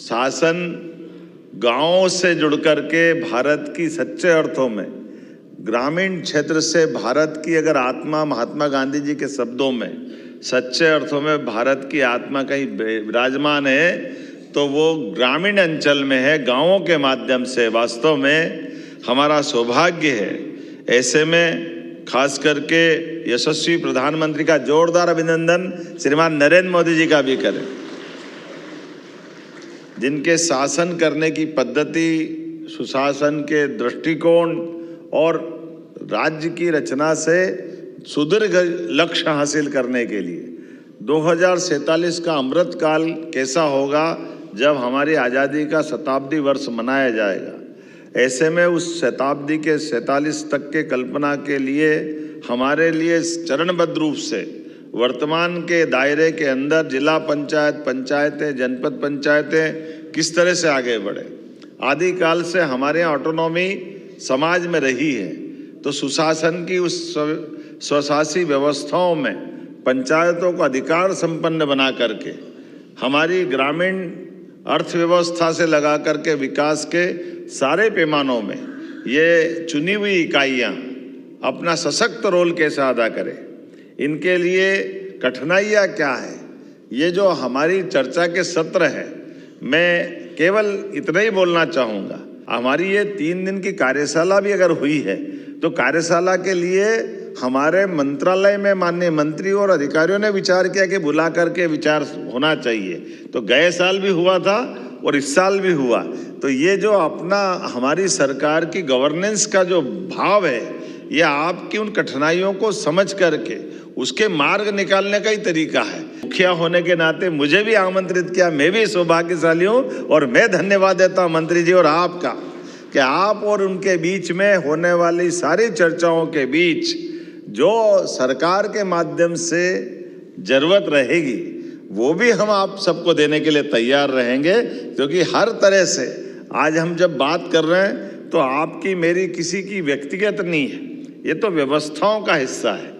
शासन गांवों से जुड़ करके भारत की सच्चे अर्थों में, ग्रामीण क्षेत्र से भारत की अगर आत्मा महात्मा गांधी जी के शब्दों में सच्चे अर्थों में भारत की आत्मा कहीं विराजमान है तो वो ग्रामीण अंचल में है, गांवों के माध्यम से। वास्तव में हमारा सौभाग्य है। ऐसे में खास करके यशस्वी प्रधानमंत्री का जोरदार अभिनंदन श्रीमान नरेंद्र मोदी जी का भी करें, जिनके शासन करने की पद्धति, सुशासन के दृष्टिकोण और राज्य की रचना से सुदीर्घ लक्ष्य हासिल करने के लिए 2047 का अमृत काल कैसा होगा जब हमारी आज़ादी का शताब्दी वर्ष मनाया जाएगा। ऐसे में उस शताब्दी के 47 तक के कल्पना के लिए हमारे लिए चरणबद्ध रूप से वर्तमान के दायरे के अंदर जिला पंचायत, पंचायतें, जनपद पंचायतें किस तरह से आगे बढ़े। आदिकाल से हमारे यहाँ ऑटोनॉमी समाज में रही है, तो सुशासन की उस स्वशासी व्यवस्थाओं में पंचायतों को अधिकार संपन्न बना करके हमारी ग्रामीण अर्थव्यवस्था से लगा करके विकास के सारे पैमानों में ये चुनी हुई इकाइयाँ अपना सशक्त रोल कैसे अदा करें, इनके लिए कठिनाइयाँ क्या है, ये जो हमारी चर्चा के सत्र है, मैं केवल इतना ही बोलना चाहूँगा। हमारी ये 3 दिन की कार्यशाला भी अगर हुई है तो कार्यशाला के लिए हमारे मंत्रालय में माननीय मंत्री और अधिकारियों ने विचार किया कि बुला करके विचार होना चाहिए। तो गए साल भी हुआ था और इस साल भी हुआ। तो ये जो अपना हमारी सरकार की गवर्नेंस का जो भाव है, ये आपकी उन कठिनाइयों को समझ करके उसके मार्ग निकालने का ही तरीका है। मुखिया होने के नाते मुझे भी आमंत्रित किया, मैं भी सौभाग्यशाली हूँ और मैं धन्यवाद देता हूँ मंत्री जी और आपका कि आप और उनके बीच में होने वाली सारी चर्चाओं के बीच जो सरकार के माध्यम से जरूरत रहेगी वो भी हम आप सबको देने के लिए तैयार रहेंगे, क्योंकि हर तरह से आज हम जब बात कर रहे हैं तो आपकी मेरी किसी की व्यक्तिगत नहीं है, ये तो व्यवस्थाओं का हिस्सा है।